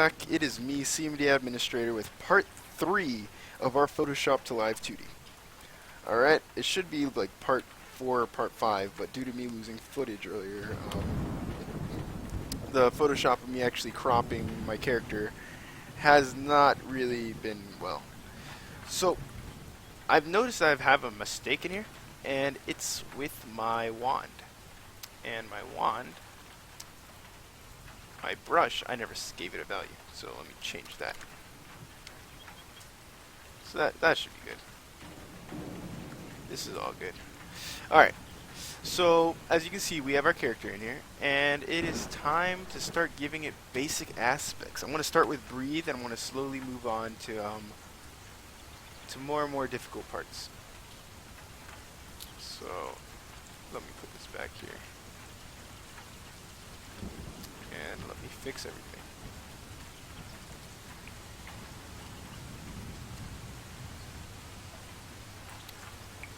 back. It is me, CMD Administrator, with part 3 of our Photoshop to Live2D. Alright, it should be like part 4 or part 5, but due to me losing footage earlier, the Photoshop of me actually cropping my character has not really been well. So, I've noticed I have a mistake in here, and it's with my wand. And my wand, my brush, I never gave it a value, so let me change that. So that should be good. This is all good. Alright, so as you can see, we have our character in here, and it is time to start giving it basic aspects. I'm going to start with breathe, and I'm going to slowly move on to more and more difficult parts. So let me put this back here, and let me fix everything.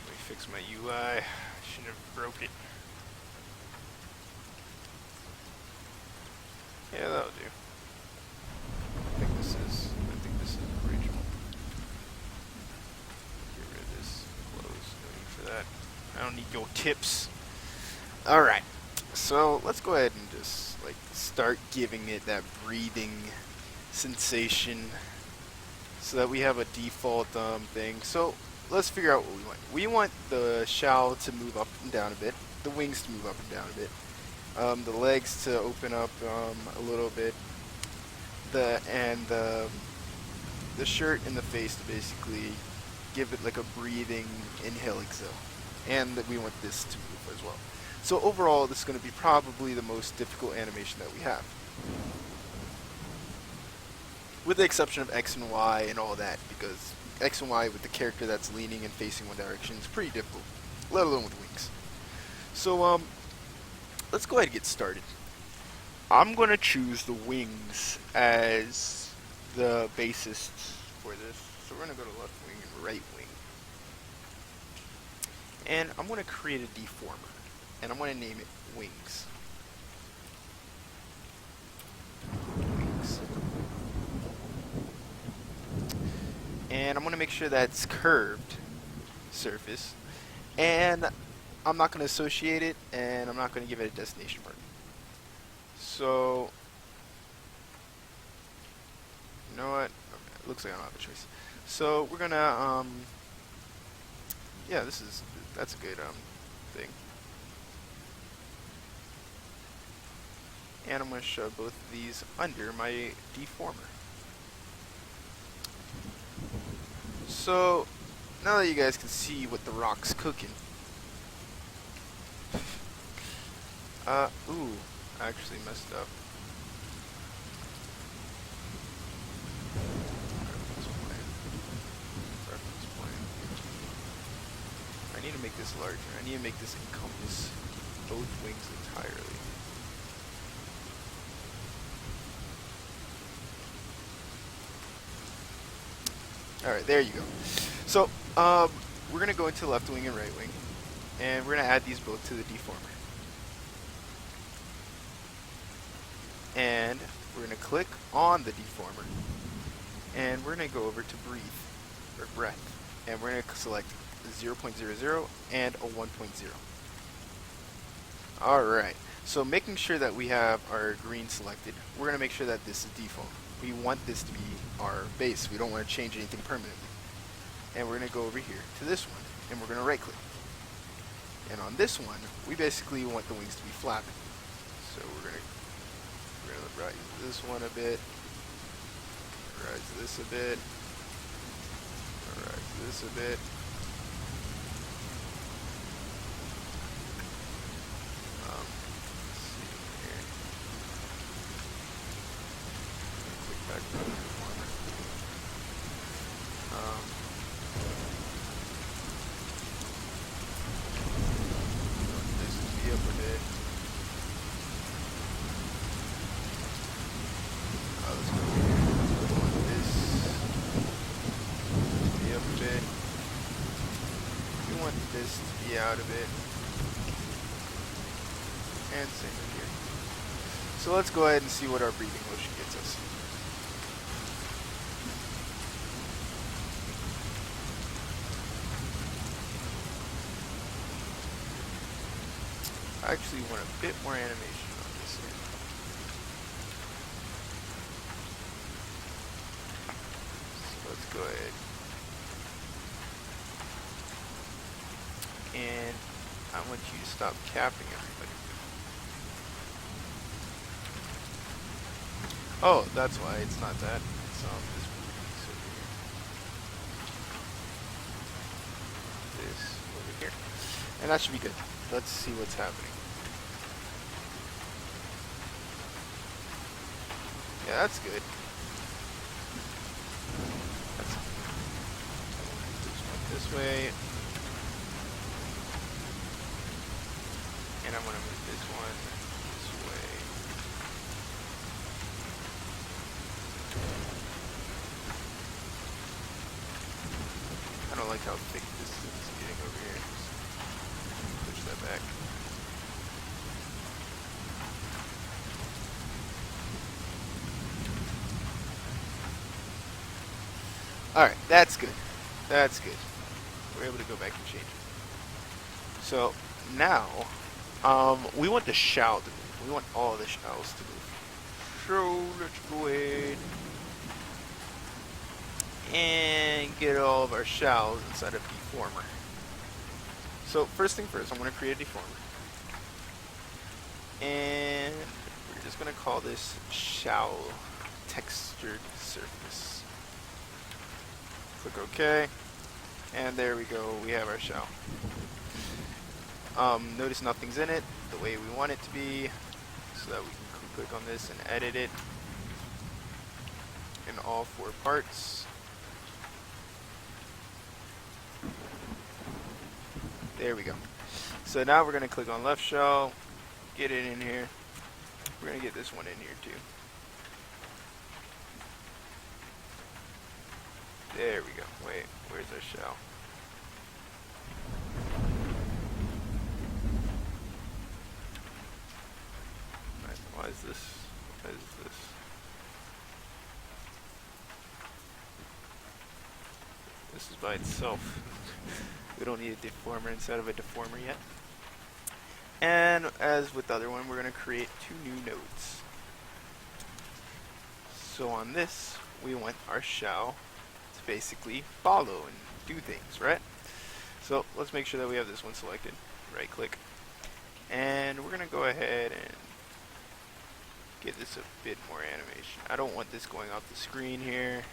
Let me fix my UI. I shouldn't have broke it. Yeah, that'll do. I think this is original. Get rid of this close. No need for that. I don't need your tips. Alright. So let's go ahead and just like start giving it that breathing sensation so that we have a default thing. So let's figure out what we want. We want the shawl to move up and down a bit, the wings to move up and down a bit, the legs to open up a little bit, the shirt and the face to basically give it like a breathing inhale exhale, and that we want this to move as well. So overall, this is going to be probably the most difficult animation that we have, with the exception of X and Y and all that, because X and Y with the character that's leaning and facing one direction is pretty difficult, let alone with wings. So let's go ahead and get started. I'm going to choose the wings as the basis for this. So we're going to go to left wing and right wing. And I'm going to create a deformer, and I'm going to name it wings. Wings. And I'm going to make sure that's curved surface, and I'm not going to associate it, and I'm not going to give it a destination mark. So, you know what? Okay, it looks like I don't have a choice. So we're gonna yeah, that's a good thing. And I'm going to shove both of these under my deformer. So now that you guys can see what the rock's cooking, ooh, I actually messed up. I need to make this larger. I need to make this encompass both wings entirely. Alright, there you go. So, we're going to go into left wing and right wing, and we're going to add these both to the deformer. And we're going to click on the deformer, and we're going to go over to breathe, or breath, and we're going to select 0.00 and a 1.0. Alright, so making sure that we have our green selected, we're going to make sure that this is default. We want this to be our base. We don't want to change anything permanently. And we're going to go over here to this one, and we're going to right click. And on this one, we basically want the wings to be flapping. So we're going to rise this one a bit, rise this a bit, rise this a bit. Let's see here. Click back to the deformer. This to be up a bit. Let's go here. We want this to be up a bit. We want this to be out a bit. And same here. So let's go ahead and see what our breathing motion gets us. I actually want a bit more animation on this here. So let's go ahead. And I want you to stop capping everybody. Oh, that's why it's not that. It's this piece over here. This over here. And that should be good. Let's see what's happening. Yeah, that's good. That's this one this way. And I'm gonna move this one this way. I don't like how thick this is getting over here. Push that back. Alright, that's good. That's good. We're able to go back and change it. So, now, we want the shawl to move. We want all the shawls to move. So, let's go ahead and get all of our shawls inside of deformer. So, first thing first, I'm going to create a deformer. And we're just going to call this shawl textured surface. Click OK, and there we go, we have our shawl. Notice nothing's in it the way we want it to be, so that we can click on this and edit it in all 4 parts. There we go. So now we're going to click on left shawl, get it in here. We're going to get this one in here too. There we go. Wait, where's our shell? Why is this? What is this? This is by itself. We don't need a deformer inside of a deformer yet. And as with the other one, we're going to create 2 new nodes. So on this, we want our shell to basically follow and do things, right? So let's make sure that we have this one selected. Right click. And we're going to go ahead and give this a bit more animation. I don't want this going off the screen here.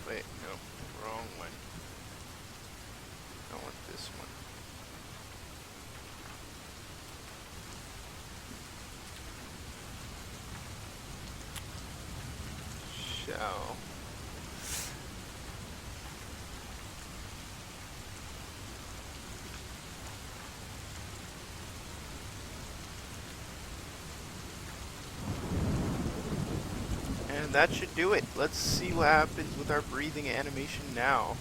Wait, no, wrong one. I want this one. Shall. And that should do it. Let's see what happens with our breathing animation now.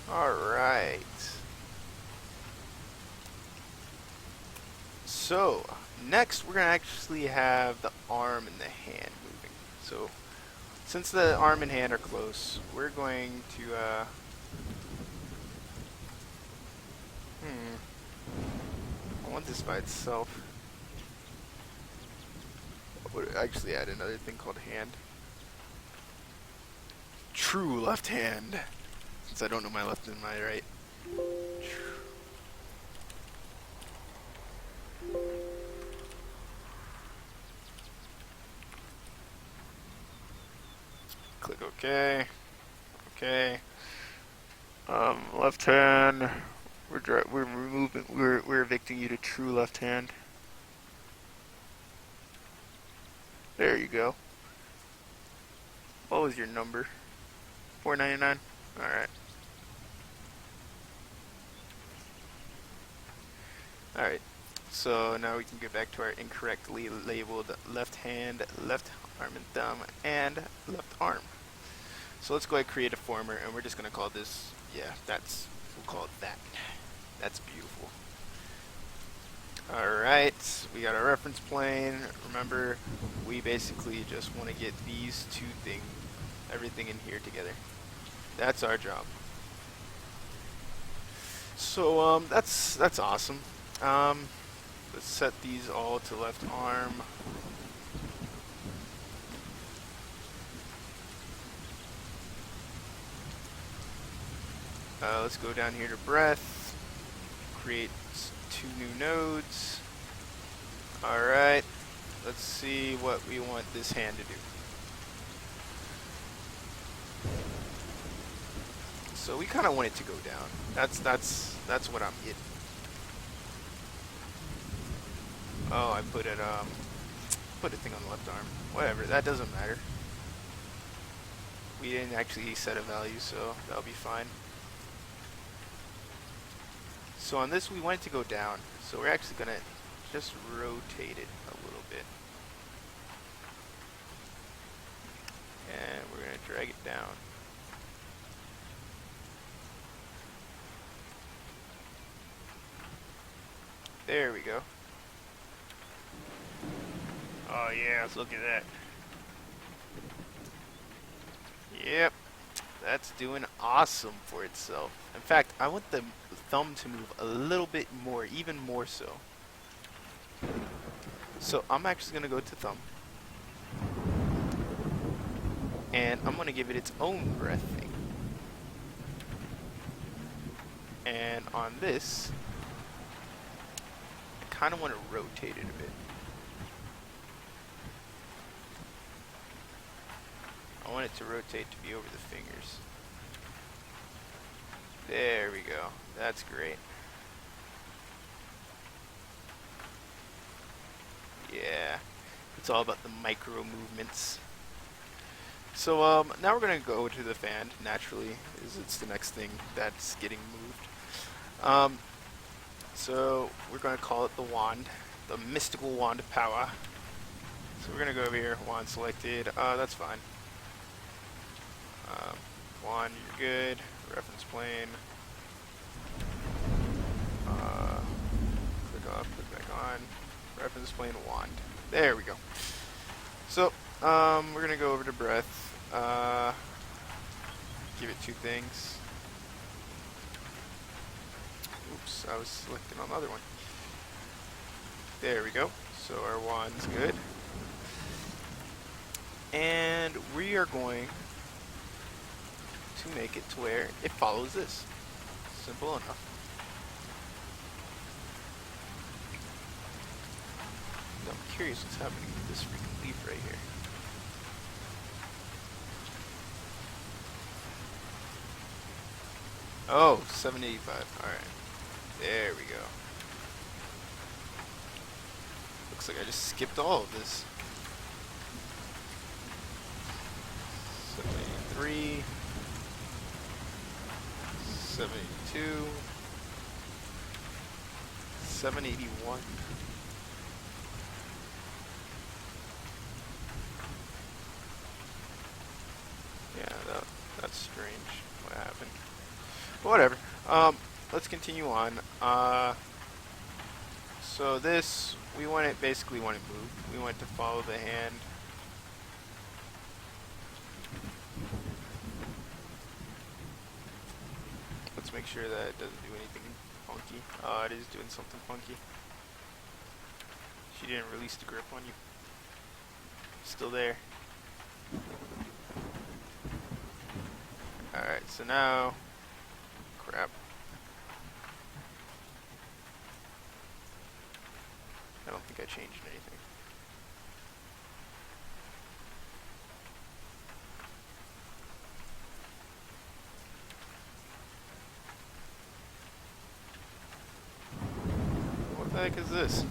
Alright. So, next we're going to actually have the arm and the hand moving. So, since the arm and hand are close, we're going to I want this by itself. I would actually add another thing called hand. True left hand. Since I don't know my left and my right. Click OK. OK. Left hand. We're evicting you to true left hand. There you go. What was your number? 4.99. All right. All right. So now we can get back to our incorrectly labeled left hand, left arm and thumb, and left arm. So let's go ahead and create a former, and we're just gonna call this, yeah, we'll call it that. That's beautiful. Alright, we got our reference plane. Remember, we basically just want to get these two things, everything in here together. That's our job. So that's awesome. Let's set these all to left arm. Let's go down here to breath, create 2 new nodes. Alright, let's see what we want this hand to do. So we kind of want it to go down. That's what I'm getting. Oh, I put a thing on the left arm. Whatever, that doesn't matter. We didn't actually set a value, so that'll be fine. So on this, we want it to go down. So we're actually gonna just rotate it a little bit. And we're gonna drag it down. There we go. Oh yeah, let's look at that. Yep, that's doing awesome for itself. In fact, I want the thumb to move a little bit more, even more so. So I'm actually going to go to thumb. And I'm going to give it its own breath thing. And on this, I kind of want to rotate it a bit. I want it to rotate to be over the fingers. There we go. That's great. Yeah. It's all about the micro movements. So now we're going to go to the fan, naturally, as it's the next thing that's getting moved. So we're going to call it the wand, the mystical wand of power. So we're going to go over here, wand selected, that's fine. Wand, you're good. Reference plane. Click off, click back on. Reference plane, wand. There we go. So, we're gonna go over to breath. Give it 2 things. Oops, I was selecting on the other one. There we go. So our wand's good. And we are going to make it to where it follows this. Simple enough. I'm curious what's happening with this freaking leaf right here. Oh, 785. Alright. There we go. Looks like I just skipped all of this. 783. 782. 781. Yeah, that's strange. What happened? But whatever. Let's continue on. So this, basically want it moved. We want it to follow the hand. Let's make sure that it doesn't do anything funky. It is doing something funky. She didn't release the grip on you. Still there. Alright, so now... Crap. I don't think I changed anything. What the heck is this?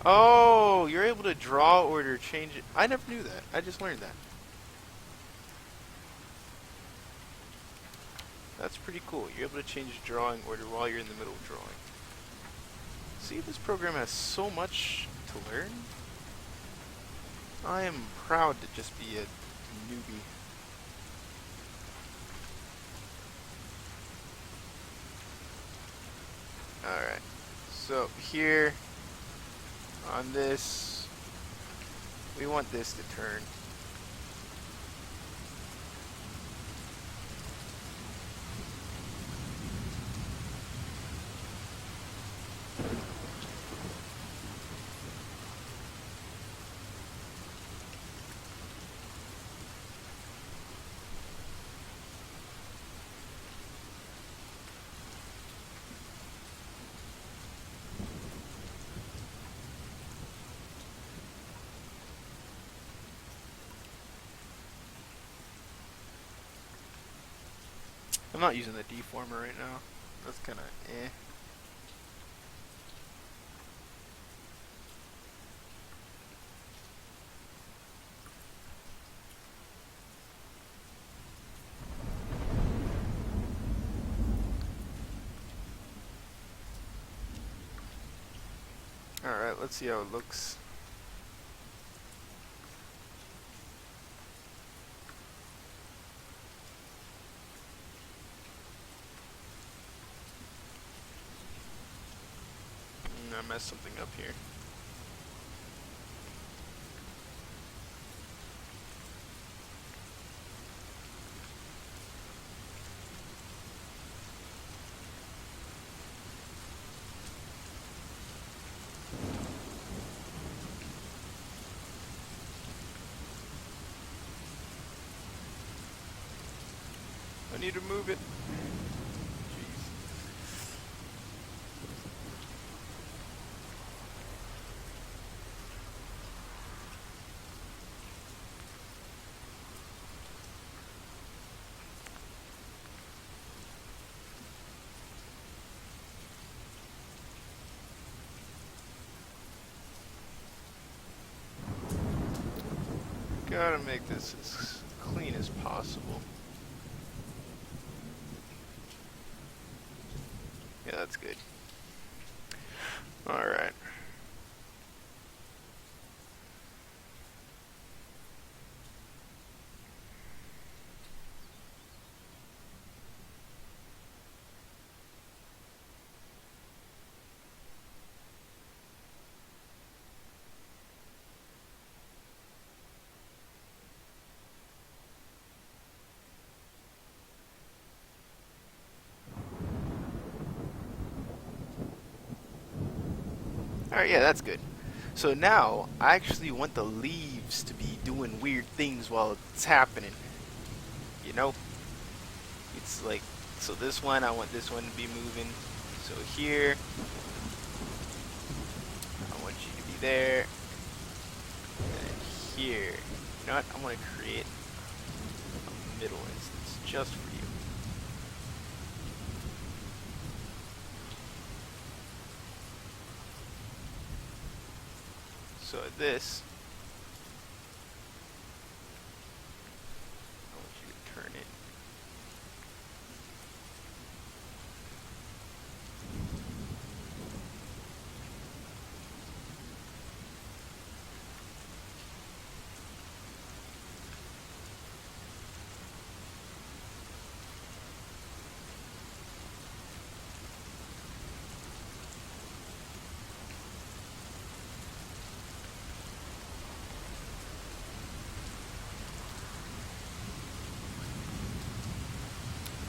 Oh, you're able to draw order, change it. I never knew that. I just learned that. That's pretty cool. You're able to change drawing order while you're in the middle of drawing. See, this program has so much to learn. I am proud to just be a newbie. Alright, so here on this, we want this to turn. I'm not using the deformer right now. That's kind of eh. Alright, let's see how it looks. I messed something up here. I need to move it. Gotta make this as clean as possible. Yeah, that's good. Alright. Alright, yeah, that's good. So now, I actually want the leaves to be doing weird things while it's happening. You know? It's like, so this one, I want this one to be moving. So here, I want you to be there. And here. You know what? I want to create a middle instance just for you. So this, I want you to turn it.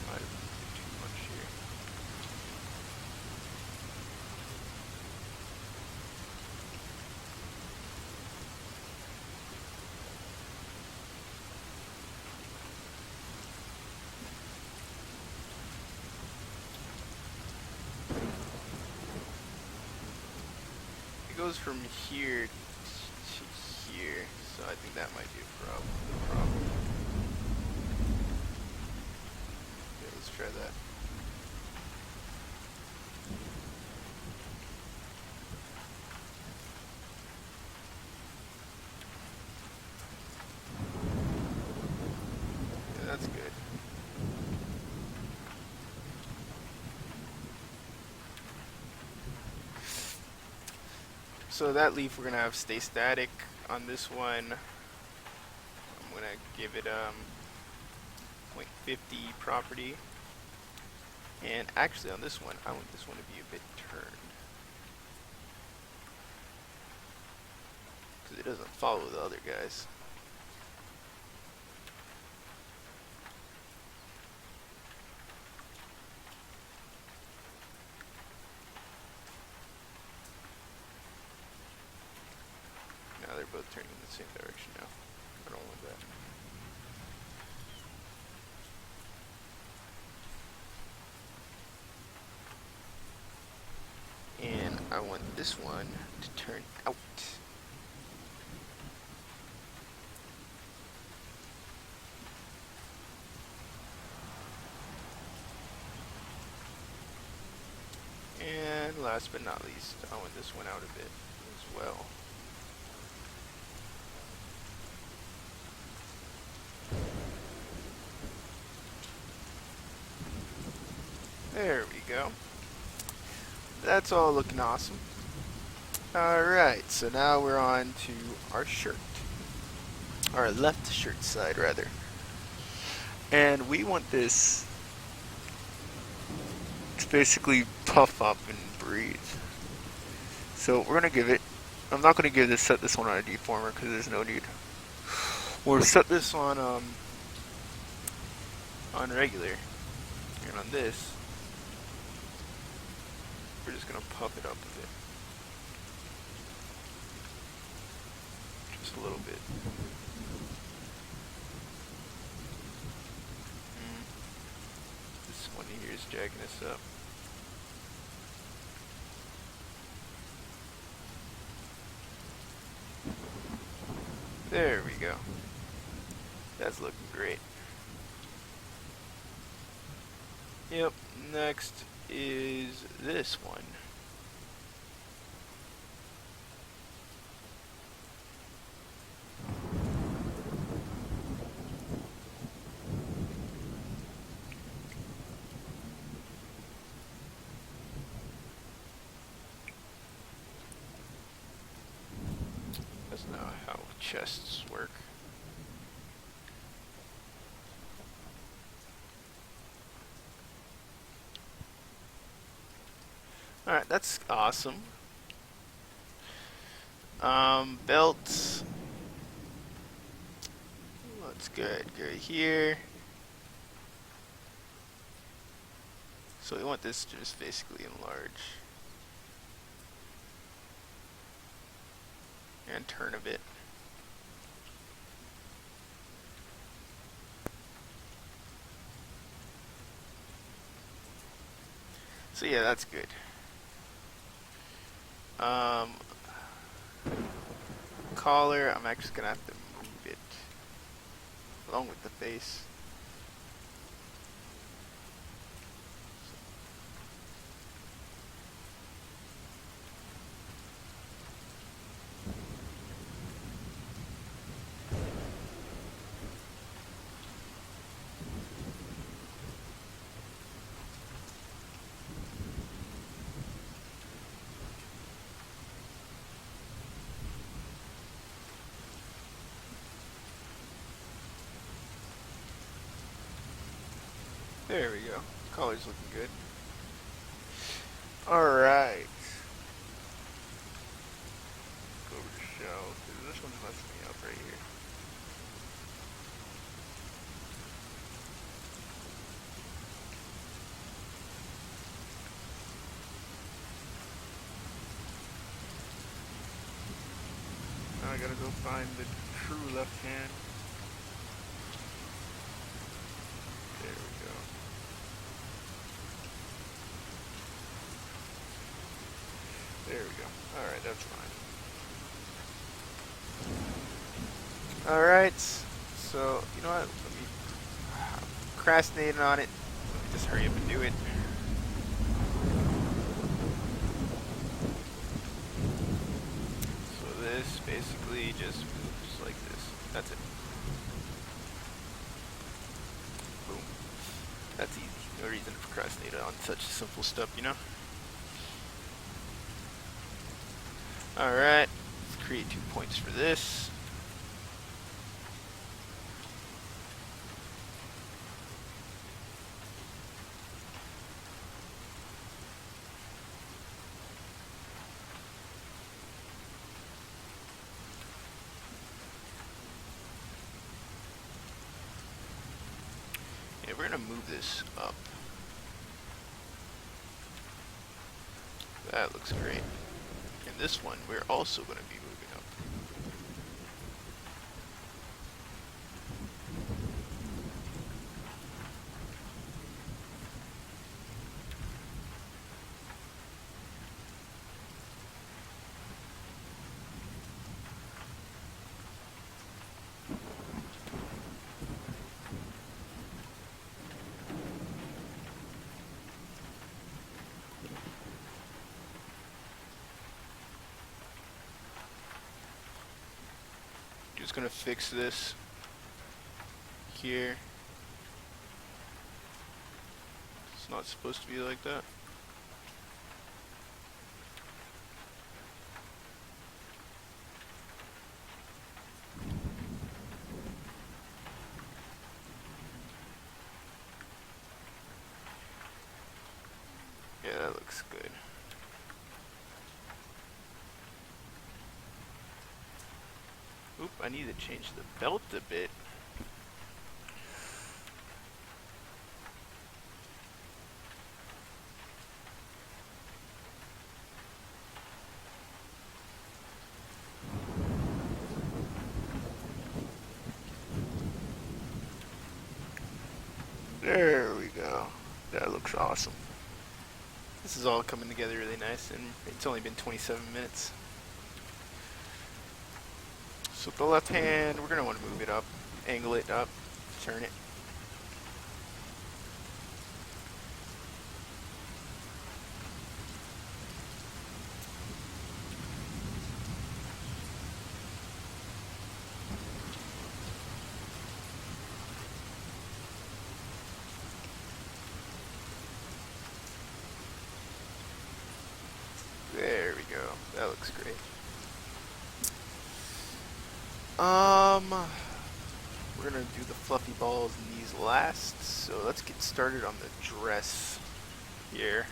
Might have been too much here. It goes from here to here, so I think that might be a problem. Okay, let's try that. So that leaf we're gonna have stay static. On this one, I'm gonna give it 0.50 property. And actually on this one, I want this one to be a bit turned, because it doesn't follow the other guys. Now they're both turning in the same direction now. I don't want that. And I want this one to turn out. And last but not least, I want this one out a bit as well. There we go. That's all looking awesome. Alright, so now we're on to our shirt. Our left shirt side, rather. And we want this to basically puff up and breathe. So we're going to give it, I'm not going to set this one on a deformer because there's no need. We'll set this on regular. And on this, we're just going to puff it up a bit. Just a little bit. This one here is jagging us up. There we go. That's looking great. Yep, next is this one. That's not how chests work. Alright, that's awesome. Belt. Let's go here. So we want this to just basically enlarge. And turn a bit. So yeah, that's good. Collar, I'm actually gonna have to move it along with the face. There we go. Collar's looking good. Alright. Go over to shawl, because this one's messing me up right here. Now I gotta go find the true left hand. There we go. There we go. Alright, that's fine. Alright, so, you know what? Let me procrastinate on it. Let me just hurry up and do it. So this basically just moves like this. That's it. Boom. That's easy. No reason to procrastinate on such simple stuff, you know? Alright, let's create 2 points for this. And we're going to move this up. That looks great. And this one, we're also going to be moving up. Just going to fix this here. It's not supposed to be like that. Yeah, that looks good. Oop, I need to change the belt a bit. There we go. That looks awesome. This is all coming together really nice, and it's only been 27 minutes. So with the left hand, we're going to want to move it up, angle it up, turn it. There we go. That looks great. We're gonna do the fluffy balls and these last. So let's get started on the dress here.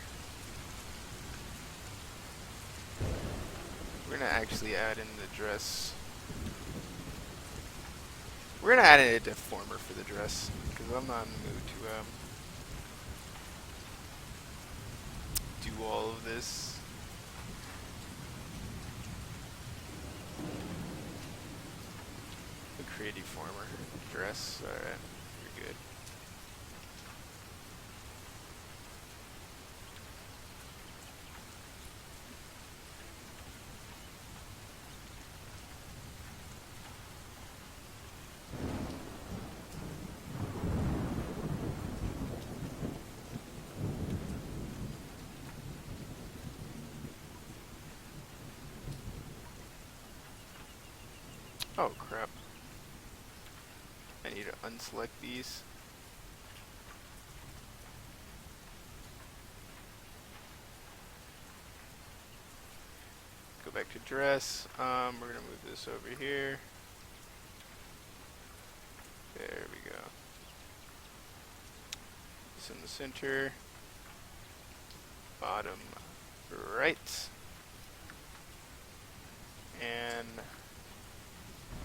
We're gonna actually add in the dress. We're gonna add in a deformer for the dress because I'm not in the mood to do all of this. Create deformer dress. Alright, you're good. Oh crap. I need to unselect these. Go back to dress. We're gonna move this over here. There we go. This in the center. Bottom right. And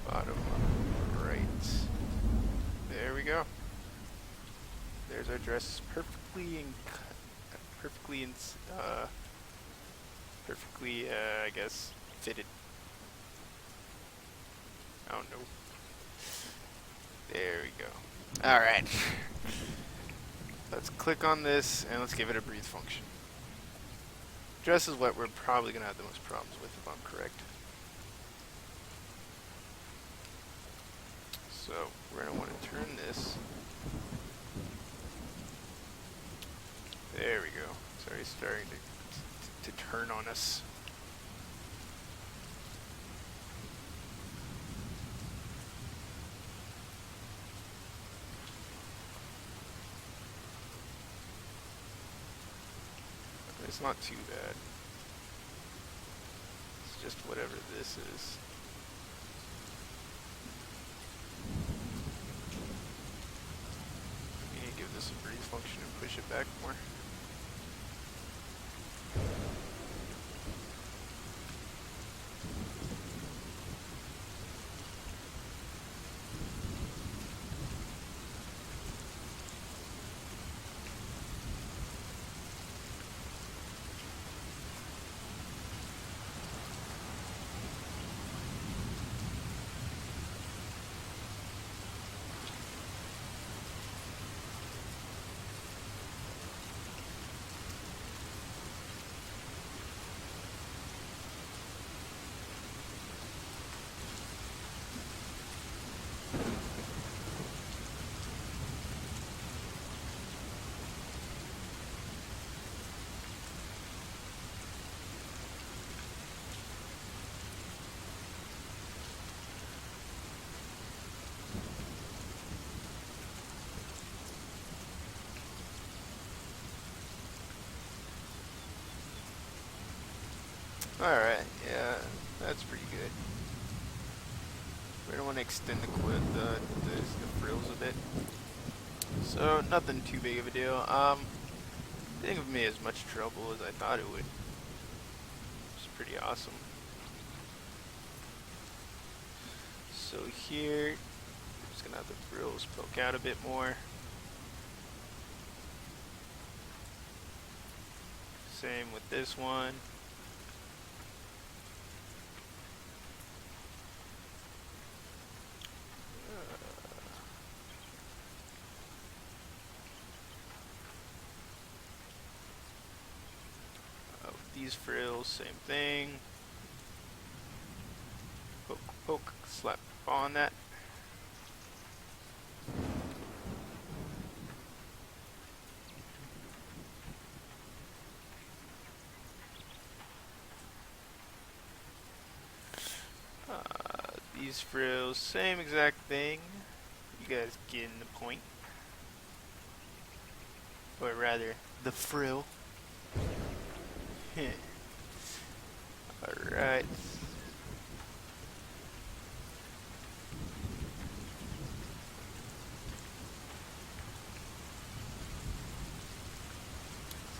bottom right. There we go. There's our dress perfectly I guess, fitted. I don't know. There we go. Alright. Let's click on this and let's give it a breathe function. Dress is what we're probably going to have the most problems with if I'm correct. So we're going to want to turn this. There we go. It's already starting to turn on us. It's not too bad. It's just whatever this is. We need to give this a breathe function and push it back more. Alright, yeah, that's pretty good. We don't want to extend the frills a bit. So, nothing too big of a deal. Didn't give me as much trouble as I thought it would. It's pretty awesome. So here, I'm just gonna have the frills poke out a bit more. Same with this one. These frills, same thing. Poke, poke, slap on that. These frills, same exact thing. You guys getting the point. Or rather, the frill. Alright. It's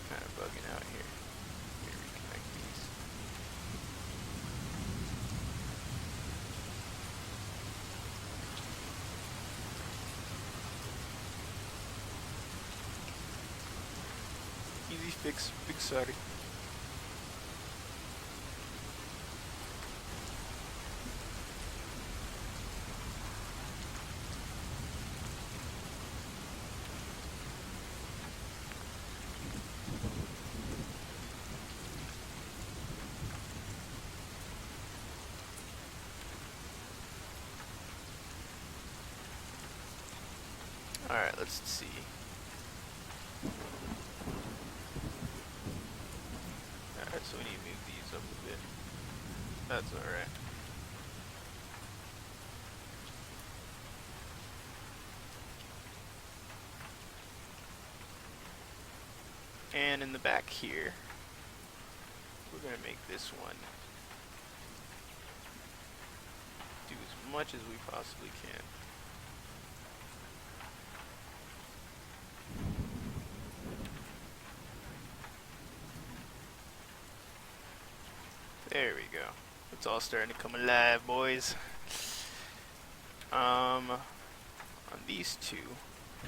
kind of bugging out here. Let me reconnect these. Easy fix, big sorry. Alright, let's see. Alright, so we need to move these up a bit. That's alright. And in the back here, we're going to make this one do as much as we possibly can. There we go. It's all starting to come alive, boys. On these two,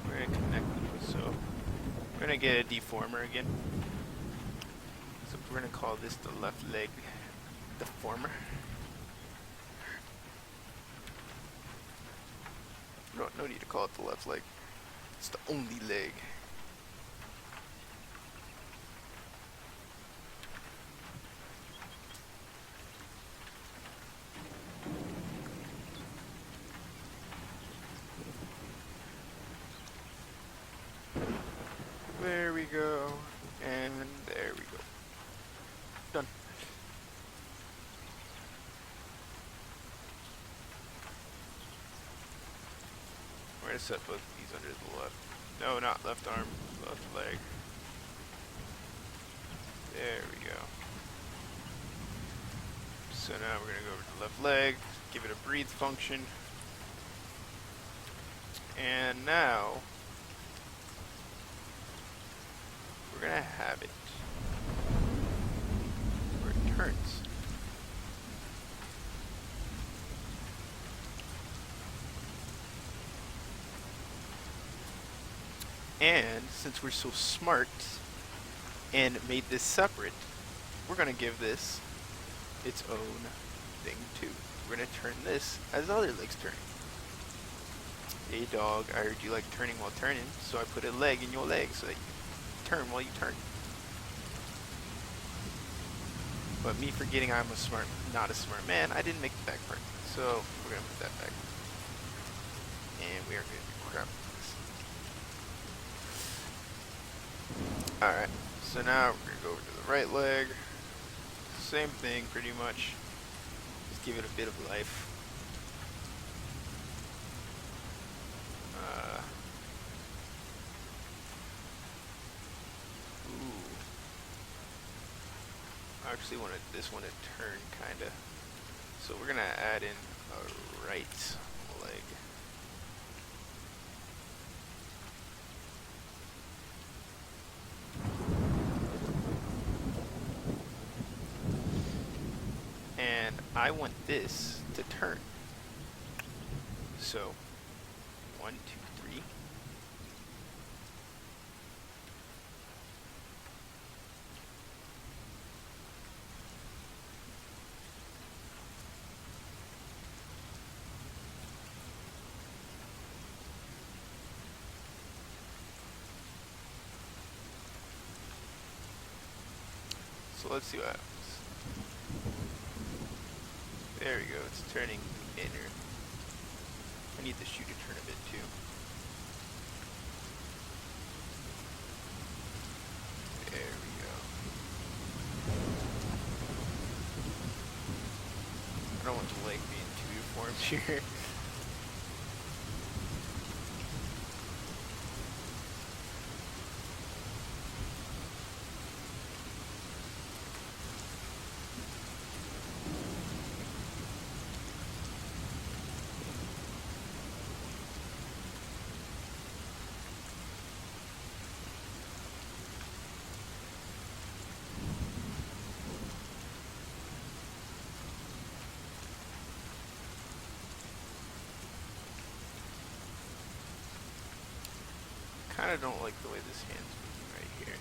we're going to connect them. So we're going to get a deformer again. So we're going to call this the left leg deformer. No need to call it the left leg. It's the only leg. There we go, and there we go. Done. We're going to set both of these under the left. No, not left arm, left leg. There we go. So now we're going to go over to the left leg, give it a breathe function. And now we're going to have it where it turns. And since we're so smart and made this separate, we're going to give this its own thing too. We're going to turn this as the other leg's turning. Hey dog, I heard you like turning while turning, so I put a leg in your leg so that you can turn while you turn. But me forgetting I'm not a smart man, I didn't make the back part. So we're going to put that back. And we are going to do crap. Alright, so now we're going to go over to the right leg. Same thing, pretty much. Just give it a bit of life. I actually wanted this one to turn, kinda. So we're going to add in a right leg. And I want this to turn. So 1, 2, 3. So let's see what happens. There we go, it's turning the inner. I need the shoe to turn a bit too. There we go. I don't want the leg being too deformed here. Kind of don't like the way this hand's moving right here.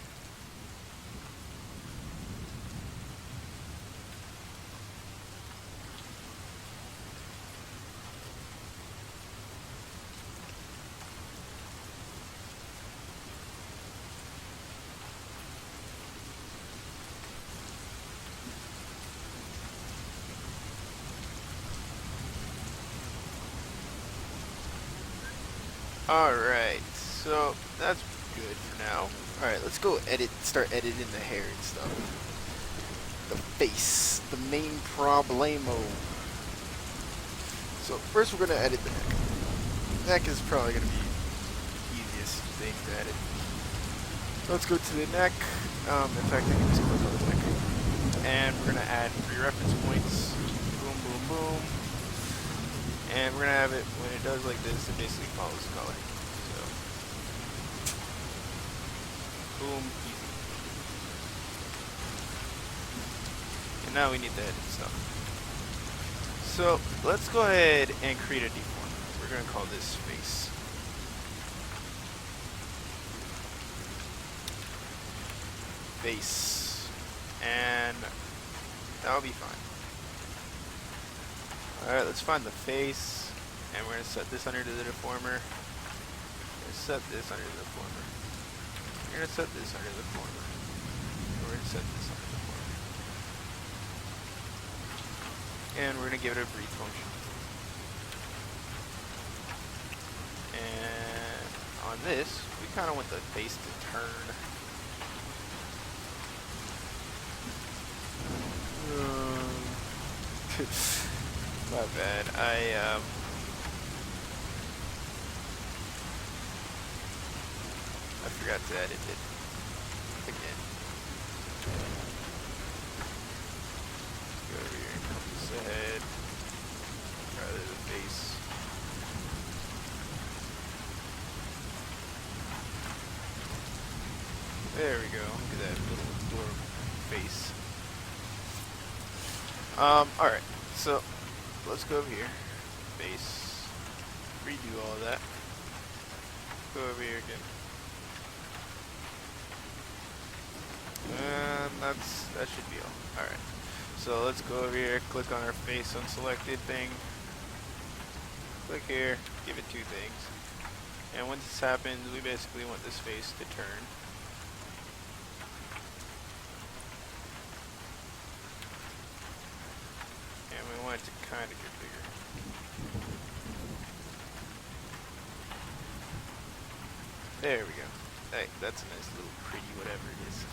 Alright, so that's good for now. Alright, let's go start editing the hair and stuff. The face, the main problemo. So first we're going to edit the neck. Neck is probably going to be the easiest thing to edit. So let's go to the neck. In fact, I can just click on the neck. And we're going to add 3 reference points. Boom, boom, boom. And we're going to have it, when it does like this, it basically follows color. So, boom, easy. And now we need the edit stuff. So, let's go ahead and create a deformer. We're going to call this face. Face. And that'll be fine. Alright, let's find the face, and we're going to set this under the deformer. We're going to set this under the deformer. We're going to set this under the deformer. And we're going to set this under the deformer. And we're going to give it a breathe function. And on this, we kind of want the face to turn. My bad. I forgot to edit it again. Go over here and come to the head rather than the face. There we go. Look at that little adorable face. Alright, so let's go over here. Face. Redo all of that. Go over here again. And that should be all. Alright. So let's go over here, click on our face unselected thing. Click here, give it 2 things. And once this happens, we basically want this face to turn. And we want it to kind of get bigger. There we go. Hey, that's a nice little pretty whatever it is.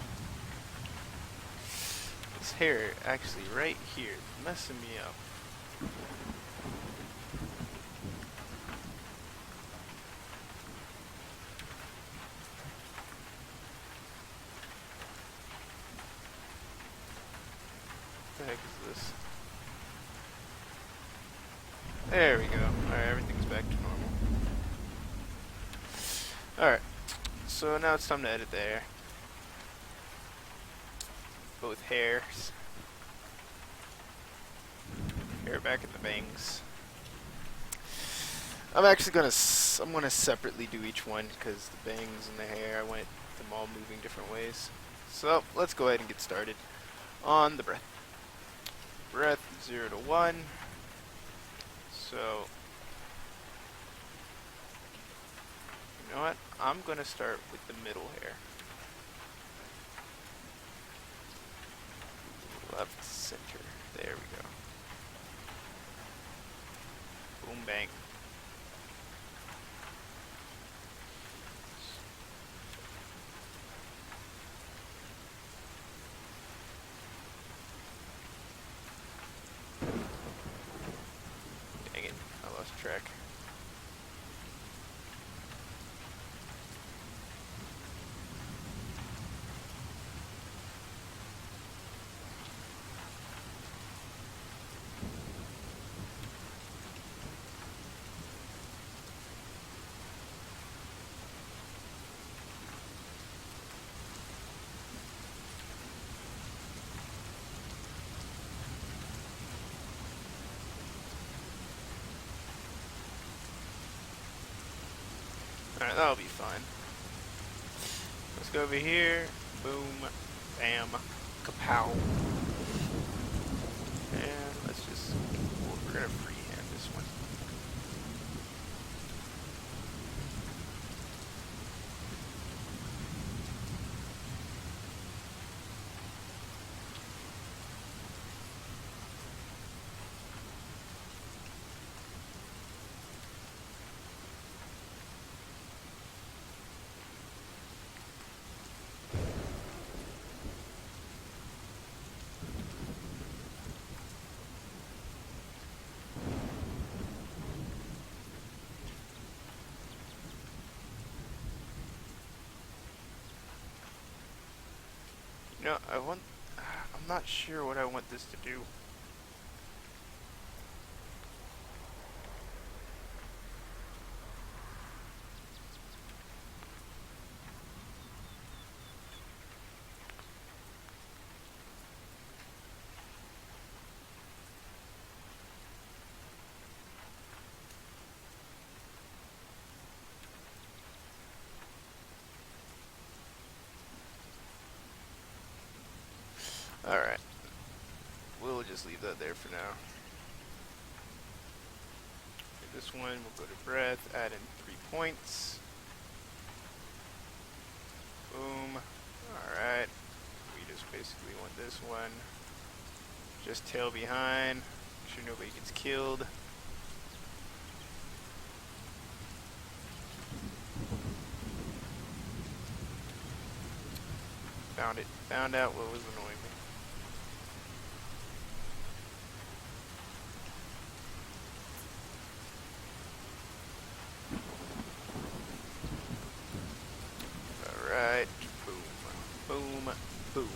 This hair actually right here is messing me up. What the heck is this? There we go. Alright, everything's back to normal. Alright, so now it's time to edit the hair. Both hairs. Hair back at the bangs. I'm actually gonna separately do each one because the bangs and the hair, I want them all moving different ways. So let's go ahead and get started on the breath. Breath 0 to 1. So you know what? I'm gonna start with the middle hair. Left center. There we go. Boom bang. Dang it, I lost track. Alright, that'll be fine. Let's go over here. Boom. Bam. Kapow. And let's just... we're gonna freehand this one. You know, I'm not sure what I want this to do. Alright. We'll just leave that there for now. For this one, we'll go to breath, add in 3 points. Boom. Alright. We just basically want this one. Just tail behind. Make sure nobody gets killed. Found it. Found out what was annoying me. Alright. Boom. Boom. Boom.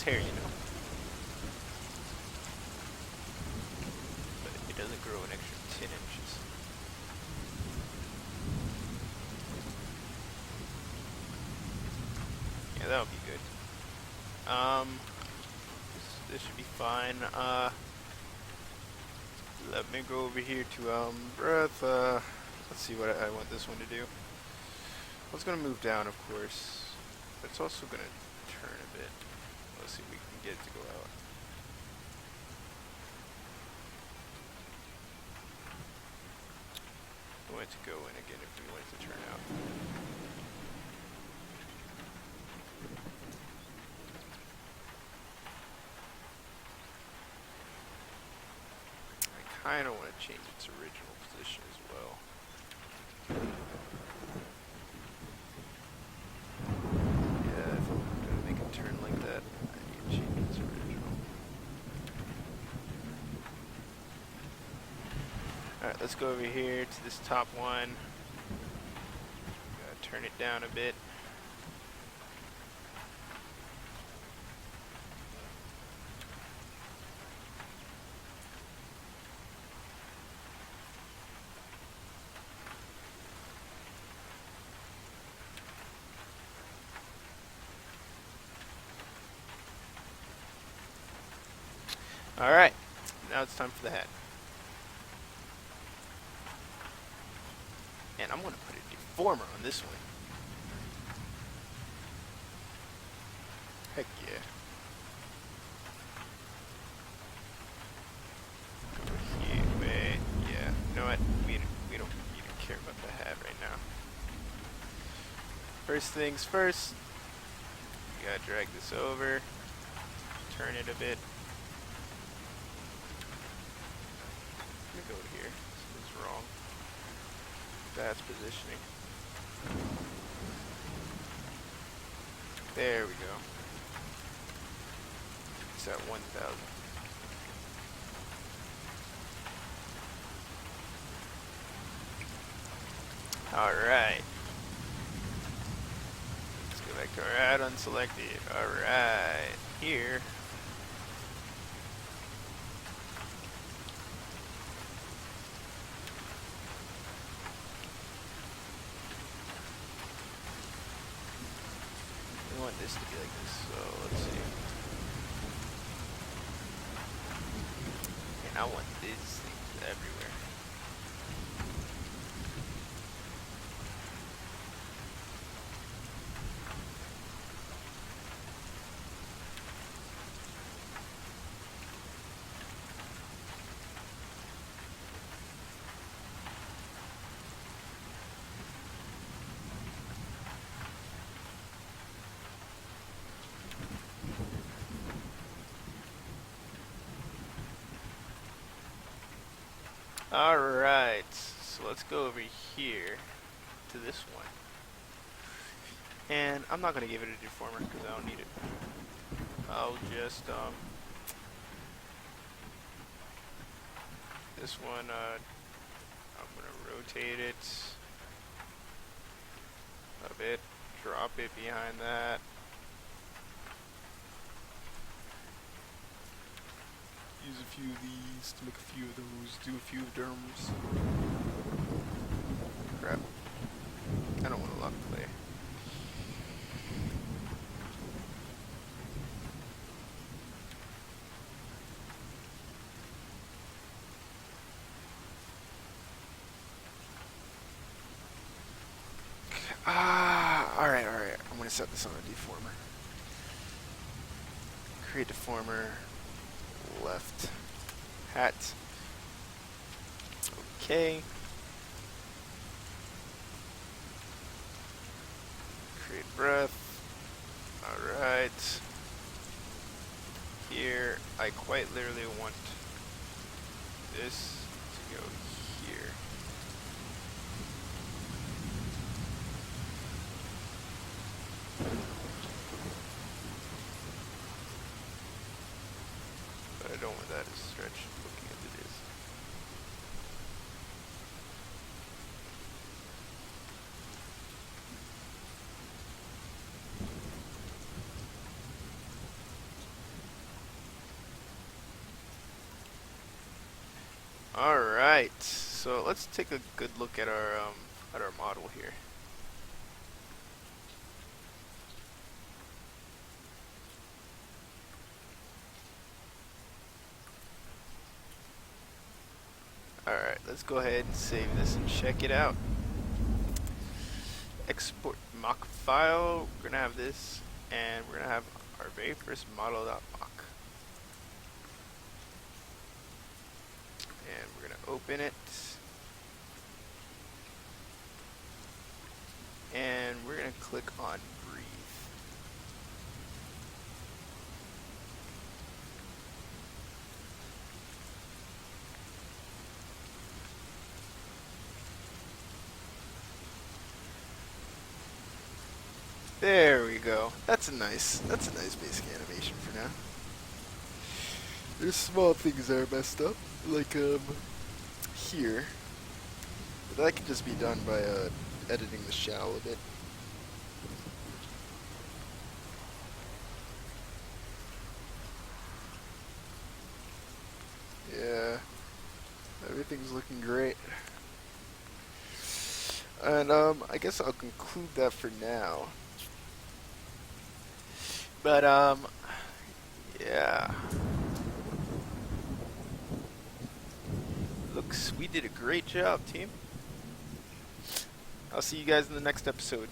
hair, you know. But it doesn't grow an extra 10 inches. Yeah, that'll be good. This should be fine. Let me go over here to breath. Let's see what I want this one to do. Well, it's gonna move down, of course, but it's also gonna turn a bit. Let's see if we can get it to go out. I want it to go in again if we want it to turn out. I kind of want to change its original position as well. Yeah, if I'm going to make it turn like that, I need to change its original. Alright, let's go over here to this top one. Gotta turn it down a bit. Alright, now it's time for the hat. And I'm going to put a deformer on this one. Heck yeah. Yeah, you know what? We don't even care about the hat right now. First things first, you gotta drag this over, turn it a bit. Let me go to here. This is wrong. That's positioning. There we go. It's at 1,000. Alright. Let's go back to our add unselected. Alright. Here. We want this to be like this, so let's see. And I want these things everywhere. Alright, so let's go over here to this one. And I'm not going to give it a deformer because I don't need it. I'll just, this one, I'm going to rotate it a bit, drop it behind that. Use a few of these to make a few of those, do a few derms. Crap. I don't want to lock play. Alright. I'm going to set this on a deformer. Create deformer. Left hat. Okay. Create breath. Alright. Here, I quite literally want this to go here. But I don't want that to stretch looking as it is. Alright, so let's take a good look at our model here. Alright, let's go ahead and save this and check it out. Export mock file. We're gonna have this, and we're gonna have our very first model.mock. And we're gonna open it. And we're gonna click on breathe. There we go. That's a nice basic animation for now. There's small things that are messed up, like here. But that can just be done by editing the shawl a bit. Yeah, everything's looking great. And I guess I'll conclude that for now. But yeah. Looks, we did a great job, team. I'll see you guys in the next episode.